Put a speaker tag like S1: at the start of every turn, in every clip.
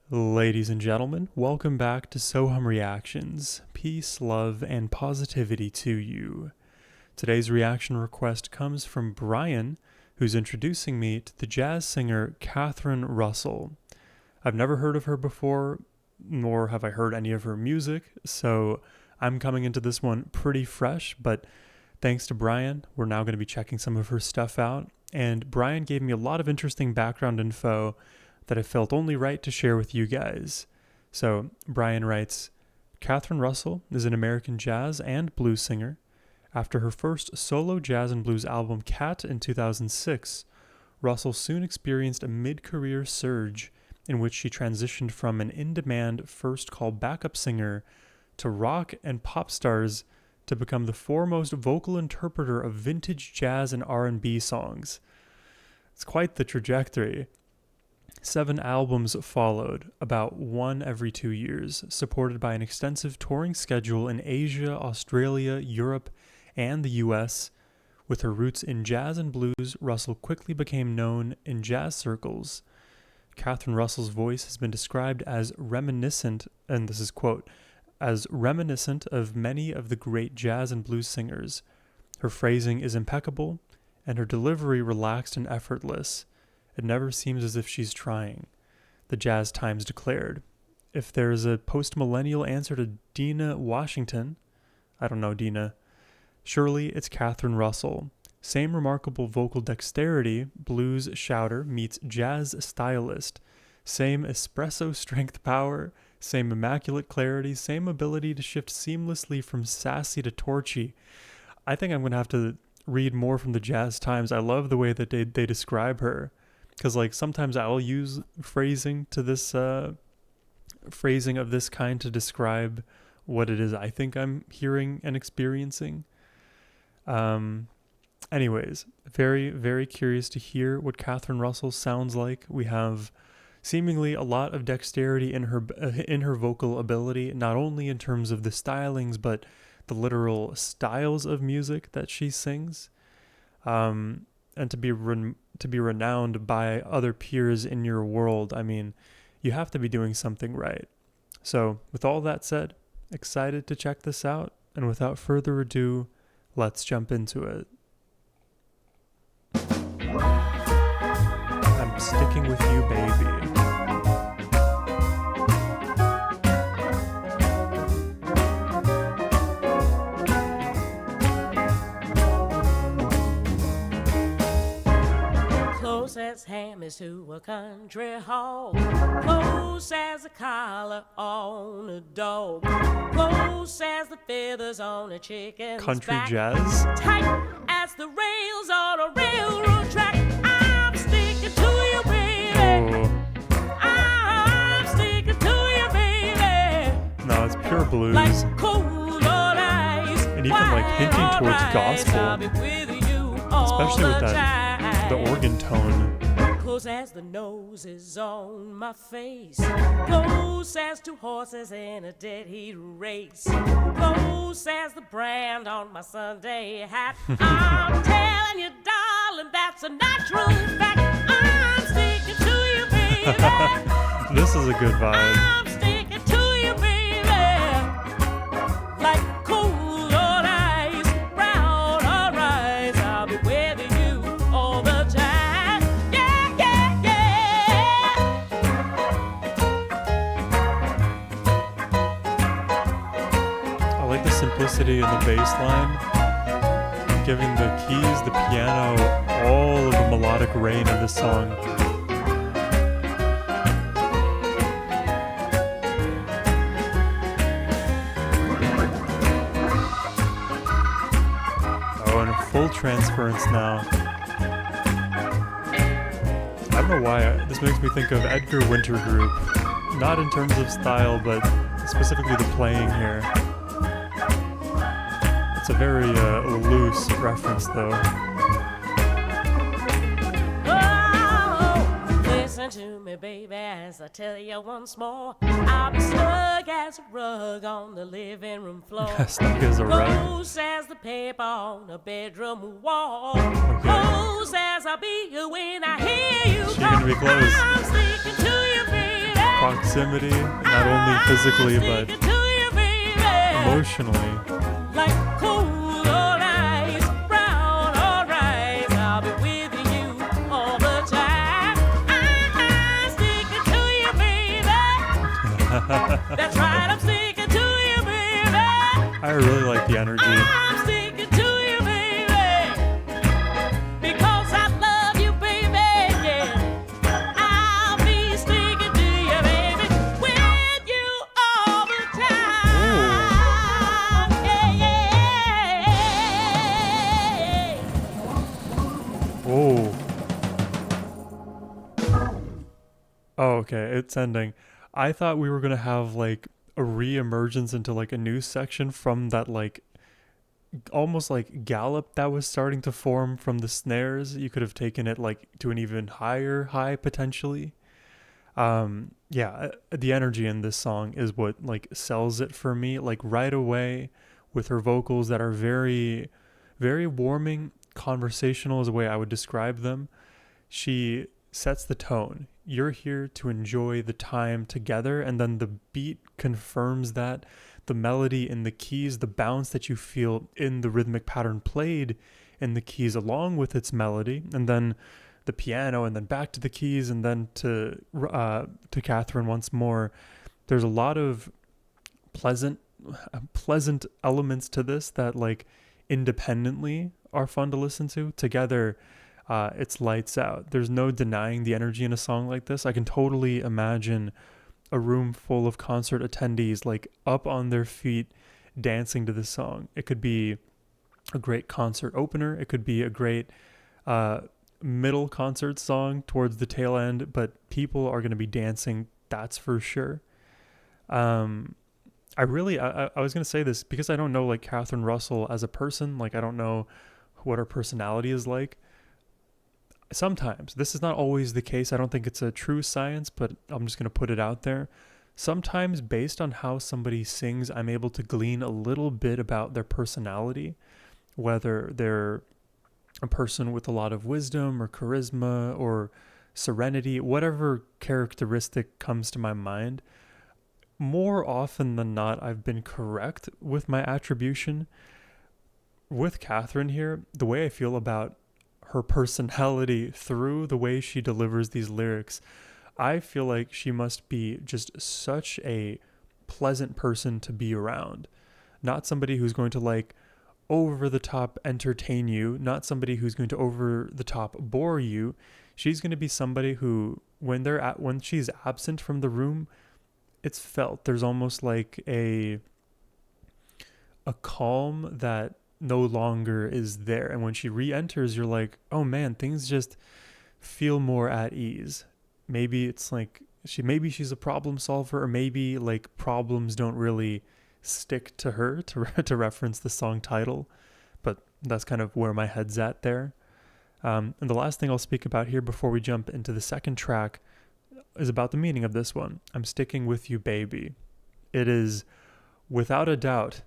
S1: Ladies and gentlemen, welcome back to Sohum Reactions. Peace, love, and positivity to you. Today's reaction request comes from Brian, who's introducing me to the jazz singer Catherine Russell. I've never heard of her before, nor have I heard any of her music, so I'm coming into this one pretty fresh, but thanks to Brian, we're now going to be checking some of her stuff out, and Brian gave me a lot of interesting background info that I felt only right to share with you guys. So Brian writes, Catherine Russell is an American jazz and blues singer. After her first solo jazz and blues album Cat in 2006, Russell soon experienced a mid-career surge in which she transitioned from an in-demand first-call backup singer to rock and pop stars to become the foremost vocal interpreter of vintage jazz and R&B songs. It's quite the trajectory. 7 albums followed, about one every 2 years, supported by an extensive touring schedule in Asia, Australia, Europe, and the US. With her roots in jazz and blues, Russell quickly became known in jazz circles. Catherine Russell's voice has been described as reminiscent, and this is quote, as reminiscent of many of the great jazz and blues singers. Her phrasing is impeccable, and her delivery relaxed and effortless. It never seems as if she's trying, the Jazz Times declared. If there's a post-millennial answer to Dinah Washington, I don't know Dinah, surely it's Catherine Russell. Same remarkable vocal dexterity, blues shouter meets jazz stylist. Same espresso strength power, same immaculate clarity, same ability to shift seamlessly from sassy to torchy. I think I'm going to have to read more from the Jazz Times. I love the way that they describe her. Because sometimes I'll use phrasing of this kind to describe what it is I think I'm hearing and experiencing. Anyways, very, very curious to hear what Catherine Russell sounds like. We have seemingly a lot of dexterity in her vocal ability, not only in terms of the stylings, but the literal styles of music that she sings. And to be renowned by other peers in your world, I mean, you have to be doing something right. So, with all that said, excited to check this out, and without further ado, let's jump into it. I'm sticking with you, baby.
S2: Close as ham is to a country hog, close as a collar on a dog, close as the feathers on a chicken's
S1: Country
S2: back,
S1: jazz?
S2: tight as the rails on a railroad track. I'm sticking to you, baby.
S1: Oh.
S2: I'm sticking to you, baby.
S1: No, it's pure blues.
S2: Like cold on ice,
S1: And even hinting towards gospel.
S2: I'll be with you all
S1: Especially with
S2: the
S1: that,
S2: time.
S1: the organ tone.
S2: Close as the nose is on my face, close as 2 horses in a dead heat race, close as the brand on my Sunday hat. I'm telling you, darling, that's a natural fact. I'm sticking to you, baby.
S1: This is a good vibe.
S2: I'm sticking to you, baby. Like cold on ice, brown on rice. I'll be with you all the time.
S1: Simplicity in the bass line, giving the keys, the piano, all of the melodic rain of this song. Oh, and a full transference now. I don't know why, this makes me think of Edgar Winter Group. Not in terms of style, but specifically the playing here. It's a very loose reference, though.
S2: Oh, listen to me, baby, as I tell you once more. I'll be snug as a rug on the living room floor.
S1: Stuck as a rug.
S2: Close as the paper on a bedroom wall.
S1: Okay.
S2: Close as I'll be when I hear you
S1: She
S2: call.
S1: can be close.
S2: I'm sticking to you, baby.
S1: proximity, not only physically but emotionally.
S2: Like cool old ice, brown or rice, I'll be with you all the time. I'm sticking to you, baby. That's right, I'm sticking to you, baby.
S1: I really like the energy.
S2: I'm sticking to you, baby, because I love you, baby. Yeah, I'll be sticking to you, baby, with you all the time. Yeah, yeah.
S1: Oh. Oh, okay. It's ending. I thought we were gonna have like a re-emergence into like a new section from that like almost like gallop that was starting to form from the snares. You could have taken it like to an even higher high potentially. The energy in this song is what like sells it for me, like right away, with her vocals that are very, very warming, conversational is the way I would describe them. She sets the tone. You're here to enjoy the time together, and then the beat confirms that. The melody in the keys, the bounce that you feel in the rhythmic pattern played in the keys along with its melody, and then the piano, and then back to the keys, and then to Catherine once more. There's a lot of pleasant elements to this that like independently are fun to listen to. Together, it's lights out. There's no denying the energy in a song like this. I can totally imagine a room full of concert attendees like up on their feet dancing to this song. It could be a great concert opener. It could be a great middle concert song towards the tail end, but people are going to be dancing, that's for sure. I was going to say this because I don't know like Catherine Russell as a person. Like I don't know what her personality is like. Sometimes, this is not always the case. I don't think it's a true science, but I'm just going to put it out there. Sometimes based on how somebody sings, I'm able to glean a little bit about their personality, whether they're a person with a lot of wisdom or charisma or serenity, whatever characteristic comes to my mind. More often than not, I've been correct with my attribution. With Catherine here, the way I feel about her personality through the way she delivers these lyrics, I feel like she must be just such a pleasant person to be around. Not somebody who's going to like over the top entertain you, not somebody who's going to over the top bore you. She's going to be somebody who when she's absent from the room, it's felt. There's almost like a calm that no longer is there, and when she re-enters, you're like, oh man, things just feel more at ease. Maybe it's like she's a problem solver, or maybe like problems don't really stick to her, to reference the song title, but that's kind of where my head's at there. And the last thing I'll speak about here before we jump into the second track is about the meaning of this one. I'm sticking with you, baby. It is without a doubt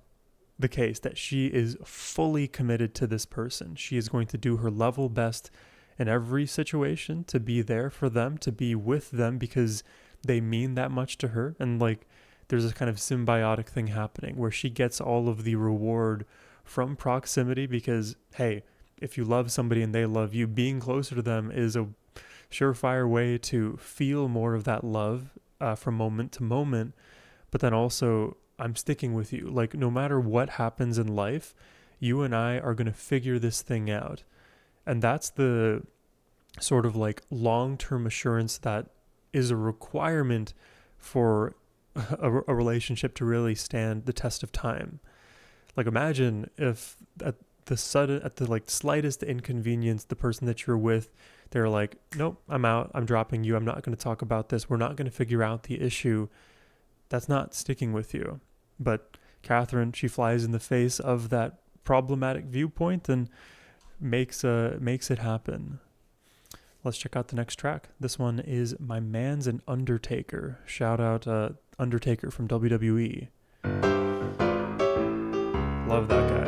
S1: the case that she is fully committed to this person. She is going to do her level best in every situation to be there for them, to be with them because they mean that much to her. And like there's a kind of symbiotic thing happening where she gets all of the reward from proximity because, hey, if you love somebody and they love you, being closer to them is a surefire way to feel more of that love from moment to moment. But then also, I'm sticking with you. Like, no matter what happens in life, you and I are going to figure this thing out. And that's the sort of like long-term assurance that is a requirement for a relationship to really stand the test of time. Like, imagine if at the like slightest inconvenience, the person that you're with, they're like, nope, I'm out. I'm dropping you. I'm not going to talk about this. We're not going to figure out the issue. That's not sticking with you. But Catherine, she flies in the face of that problematic viewpoint and makes it happen. Let's check out the next track. This one is My Man's an Undertaker. Shout out Undertaker from WWE. Love that guy.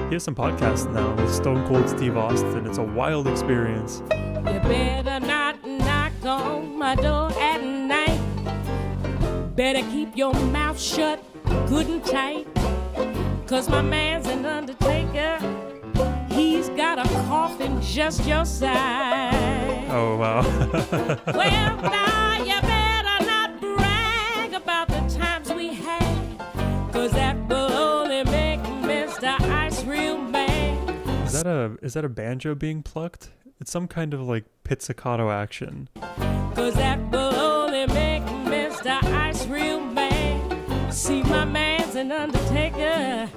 S1: He has some podcasts now with Stone Cold Steve Austin. It's a wild experience.
S2: You better not knock on my door at Better keep your mouth shut good and tight, 'cause my man's an undertaker. He's got a coffin just your size.
S1: Oh, wow.
S2: Well, now you better not brag about the times we had, 'cause that will only make Mr. Ice real mad.
S1: Is that a banjo being plucked? It's some kind of like pizzicato action.
S2: 'Cause that will only make Mr. Ice real mad. See, my man's an undertaker.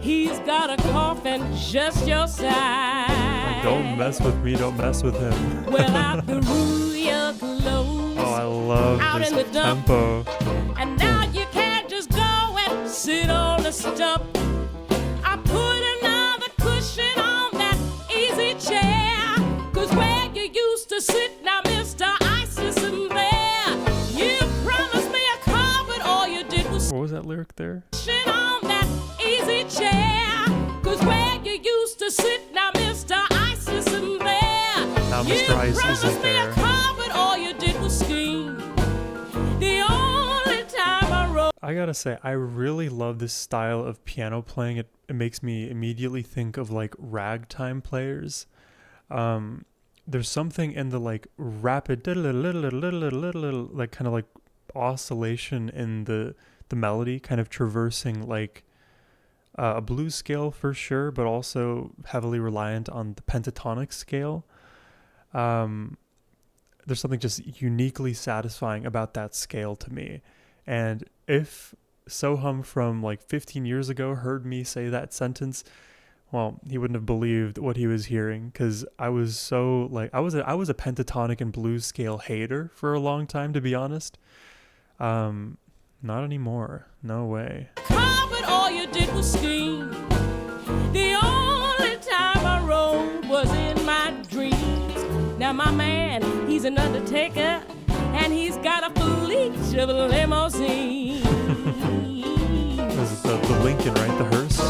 S2: He's got a coffin just your size.
S1: Don't mess with me, don't mess with him.
S2: Well, out the your clothes.
S1: Oh, I love
S2: out
S1: this
S2: in the dump.
S1: tempo.
S2: And now you can't just go and sit on the stump. I put another cushion on that easy chair. 'Cause where you used to sit, now Mr. Ice isn't there. You promised me a carpet, all you did was
S1: What was that lyric there?
S2: sit on that easy chair. 'Cause where you used to sit, now Mr. Ice isn't there.
S1: Now
S2: You
S1: Mr. Ice
S2: promised
S1: isn't
S2: me a
S1: there.
S2: carpet, all you did was scheme. The only time I wrote.
S1: I gotta say, I really love this style of piano playing. It makes me immediately think of like ragtime players. There's something in the like rapid like kind of like oscillation in the melody, kind of traversing like a blues scale for sure, but also heavily reliant on the pentatonic scale. There's something just uniquely satisfying about that scale to me. And if Sohum from like 15 years ago heard me say that sentence, well, he wouldn't have believed what he was hearing, because I was so like I was a pentatonic and blues scale hater for a long time, to be honest. Not anymore. No way.
S2: Carpet, all you did was scheme. The only time I rode was in my dreams. Now my man, he's an undertaker, and he's got a fleet of limousines.
S1: This is the Lincoln, right? The hearse.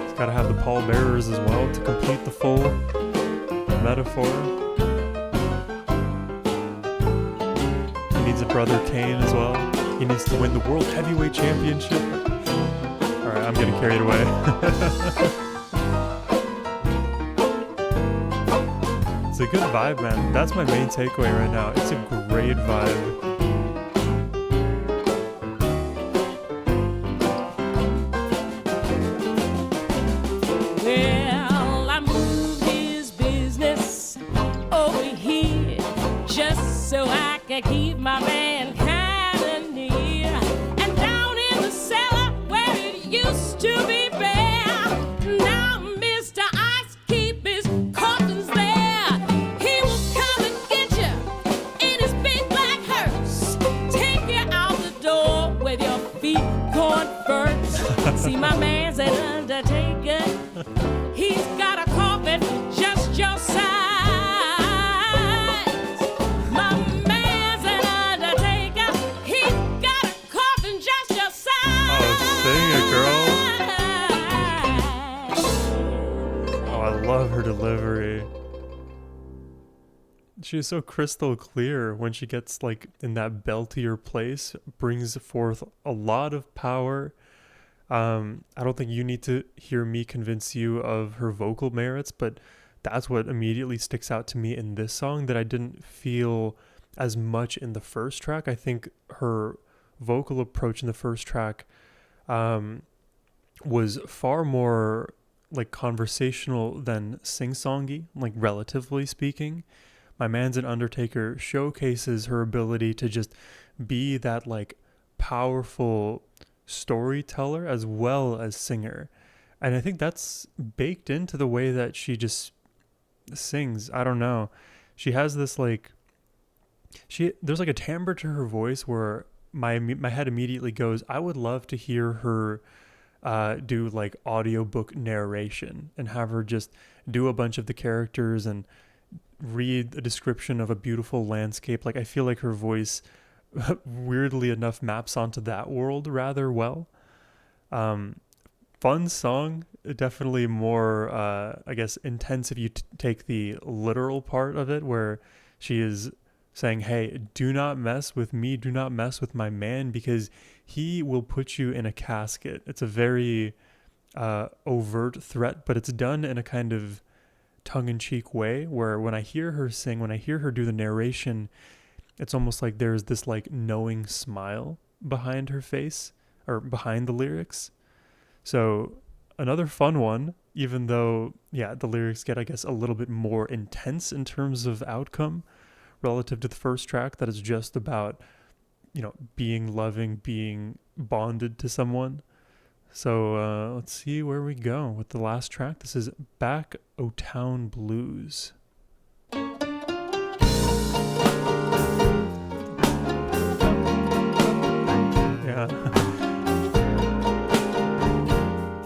S1: It's got to have the pallbearers as well to complete the full metaphor. He needs a brother Kane as well. He needs to win the World Heavyweight Championship. Alright, I'm getting carried away. It's a good vibe, man. That's my main takeaway right now. It's a great vibe.
S2: Well, I moved his business over here just so I could keep my man kinda near. And down in the cellar where it used to be bare, now Mr. Ice keep his coffins there. He will come and get you in his big black hearse, take you out the door with your feet going first. See, my man's an undertaker. He's got a coffin just your size. My man's an undertaker. He's got a coffin just your size.
S1: Oh, sing it, girl. Oh, I love her delivery. She is so crystal clear when she gets like in that beltier place, brings forth a lot of power. I don't think you need to hear me convince you of her vocal merits, but that's what immediately sticks out to me in this song that I didn't feel as much in the first track. I think her vocal approach in the first track was far more like conversational than sing-songy, like relatively speaking. My Man's an Undertaker showcases her ability to just be that like powerful storyteller as well as singer. And I think that's baked into the way that she just sings. I don't know. She has this like there's like a timbre to her voice where my head immediately goes, I would love to hear her do like audiobook narration and have her just do a bunch of the characters and read a description of a beautiful landscape. Like I feel like her voice weirdly enough maps onto that world rather well. Fun song, definitely more I guess intense if you take the literal part of it, where she is saying, hey, do not mess with me, do not mess with my man, because he will put you in a casket. It's a very overt threat, but it's done in a kind of tongue-in-cheek way where when I hear her sing, when I hear her do the narration, it's almost like there's this like knowing smile behind her face or behind the lyrics. So another fun one, even though, yeah, the lyrics get, I guess, a little bit more intense in terms of outcome relative to the first track that is just about, being loving, being bonded to someone. So let's see where we go with the last track. This is Back O Town Blues. Yeah.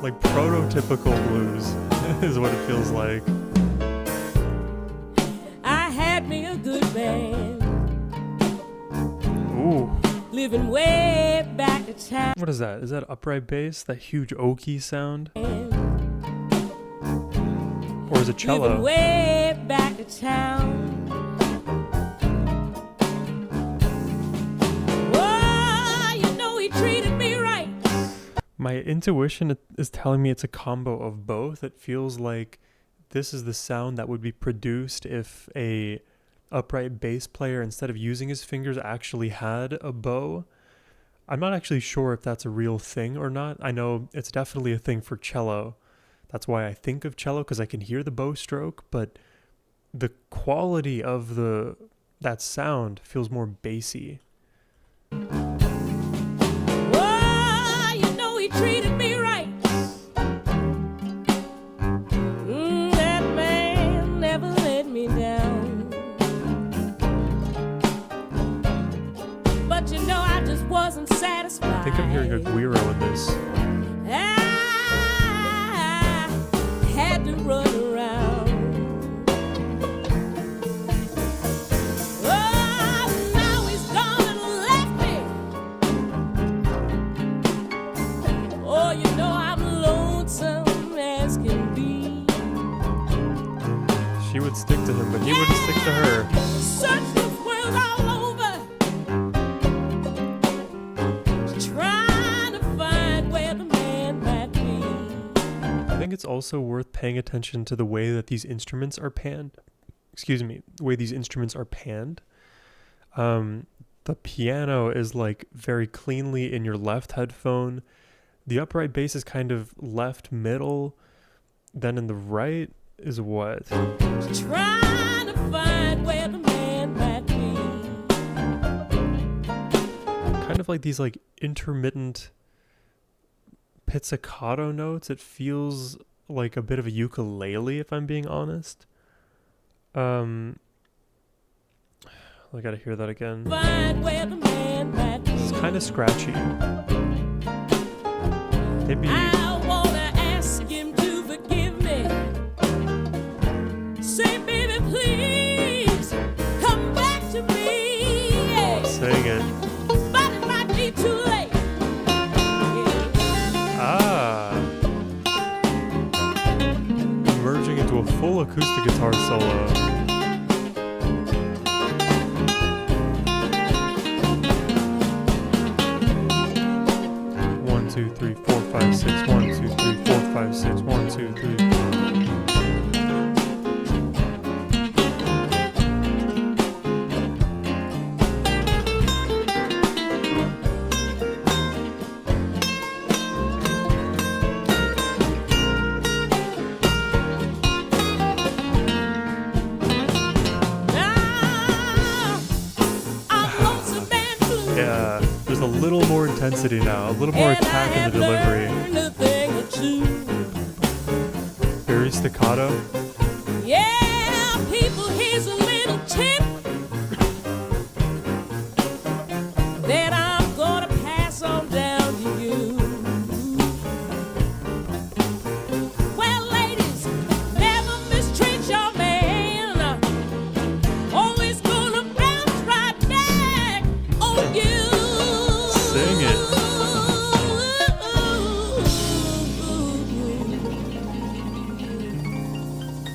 S1: Like prototypical blues is what it feels like.
S2: I had me a good man.
S1: Ooh.
S2: Living way back to town.
S1: What is that? Is that upright bass? That huge oaky sound? Or is it cello?
S2: Living way back to town. Oh, he treated me right.
S1: My intuition is telling me it's a combo of both. It feels like this is the sound that would be produced if a upright bass player, instead of using his fingers, actually had a bow. I'm not actually sure if that's a real thing or not. I know it's definitely a thing for cello. That's why I think of cello, because I can hear the bow stroke, but the quality of that sound feels more bassy.
S2: Oh, he treated me right. That man never let me down. But I just wasn't satisfied.
S1: I think I'm hearing a guiro in this.
S2: I had to run around. Oh, now he's gone and left me. Oh, I'm lonesome as can be.
S1: She would stick to him, but he wouldn't stick to her.
S2: Search the world all over, trying to find where the man might be.
S1: I think it's also worth paying attention to the way that these instruments are panned. The way these instruments are panned. The piano is like very cleanly in your left headphone. The upright bass is kind of left middle. Then in the right is what?
S2: Trying to find where the man might be.
S1: Kind of like these like intermittent pizzicato notes. It feels like a bit of a ukulele, if I'm being honest. I gotta hear that again.
S2: Find where the man might be.
S1: It's kind of scratchy. Maybe.
S2: I wanna ask him to forgive me. Say, baby, please come back to me. Yeah.
S1: Sing it.
S2: But it might be too late.
S1: Ah. Merging into a full acoustic guitar solo. 1, 2, 3, 4, 5, 6. 1, 2, 3, 4, 5, 6. 1, 2, 3. Yeah, there's a little more intensity now, a little more attack in the delivery. Very staccato.
S2: Yeah, people, here's a little tip that I'm gonna pass on down to you. Well, ladies, never mistreat your man. Always gonna bounce right back on you.
S1: Sing it.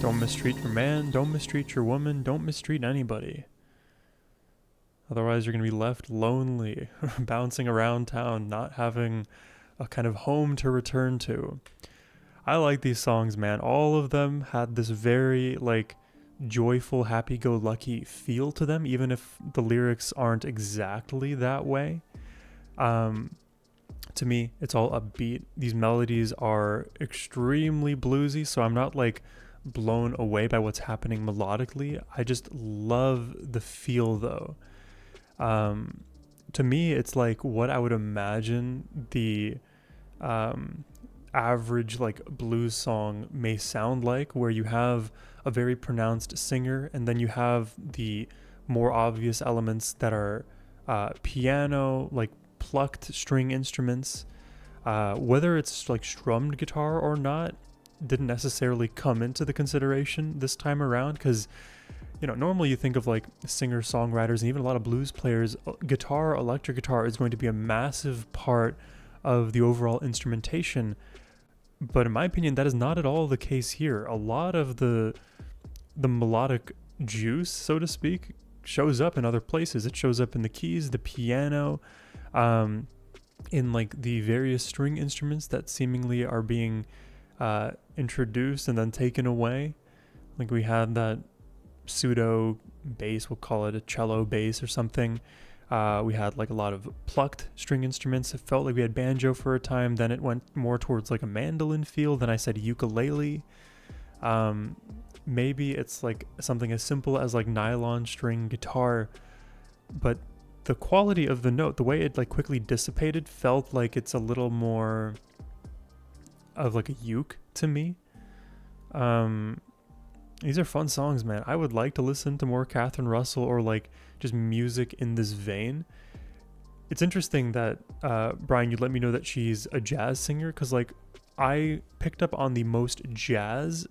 S1: Don't mistreat your man, don't mistreat your woman, don't mistreat anybody. Otherwise, you're going to be left lonely, bouncing around town, not having a kind of home to return to. I like these songs, man. All of them had this very, like, joyful, happy-go-lucky feel to them, even if the lyrics aren't exactly that way. To me, it's all upbeat. These melodies are extremely bluesy, so I'm not, like, blown away by what's happening melodically. I just love the feel, though. To me, it's like what I would imagine the average like blues song may sound like, where you have a very pronounced singer and then you have the more obvious elements that are piano, like plucked string instruments. Whether it's like strummed guitar or not didn't necessarily come into the consideration this time around, because normally you think of like singer-songwriters and even a lot of blues players, guitar, electric guitar is going to be a massive part of the overall instrumentation. But in my opinion, that is not at all the case here. A lot of the melodic juice, so to speak, shows up in other places. It shows up in the keys, the piano, in like the various string instruments that seemingly are being introduced and then taken away. Like we had that pseudo bass, we'll call it a cello bass or something. We had like a lot of plucked string instruments. It felt like we had banjo for a time, then it went more towards like a mandolin feel, then I said ukulele. Maybe it's like something as simple as like nylon string guitar, but the quality of the note, the way it like quickly dissipated, felt like it's a little more of like a uke to me. These are fun songs, man. I would like to listen to more Catherine Russell or like just music in this vein. It's interesting that Brian, you let me know that she's a jazz singer, because like I picked up on the most jazz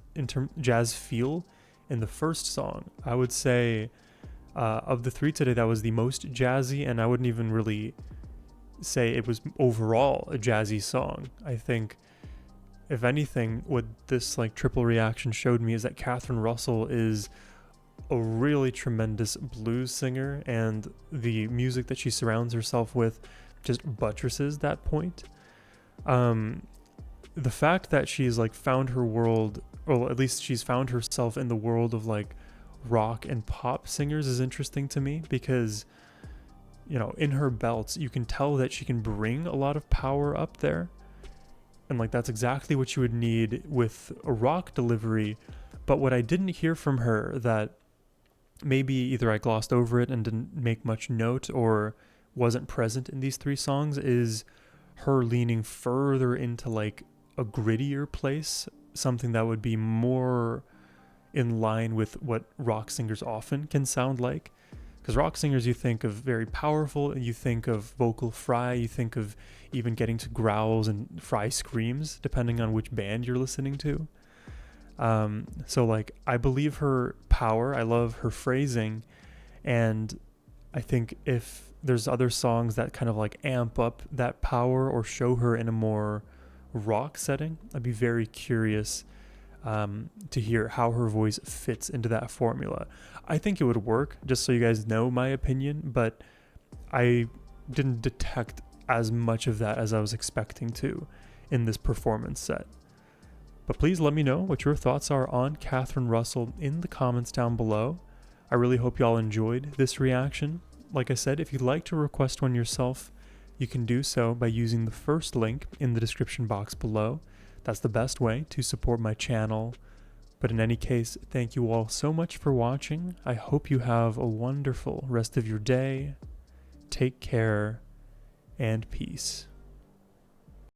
S1: jazz feel in the first song. I would say of the three today, that was the most jazzy, and I wouldn't even really say it was overall a jazzy song. I think, if anything, what this like triple reaction showed me is that Catherine Russell is a really tremendous blues singer, and the music that she surrounds herself with just buttresses that point. The fact that she's like found her world, or at least she's found herself in the world of like rock and pop singers, is interesting to me, because in her belts you can tell that she can bring a lot of power up there. And like that's exactly what you would need with a rock delivery. But what I didn't hear from her, that maybe either I glossed over it and didn't make much note or wasn't present in these three songs, is her leaning further into like a grittier place, something that would be more in line with what rock singers often can sound like. Because rock singers, you think of very powerful, and you think of vocal fry, you think of even getting to growls and fry screams, depending on which band you're listening to. So like, I believe her power, I love her phrasing, and I think if there's other songs that kind of like amp up that power or show her in a more rock setting, I'd be very curious to hear how her voice fits into that formula. I think it would work, just so you guys know my opinion, but I didn't detect as much of that as I was expecting to in this performance set. But please let me know what your thoughts are on Catherine Russell in the comments down below. I really hope y'all enjoyed this reaction. Like I said, if you'd like to request one yourself, you can do so by using the first link in the description box below. That's the best way to support my channel. But in any case, thank you all so much for watching. I hope you have a wonderful rest of your day. Take care and peace.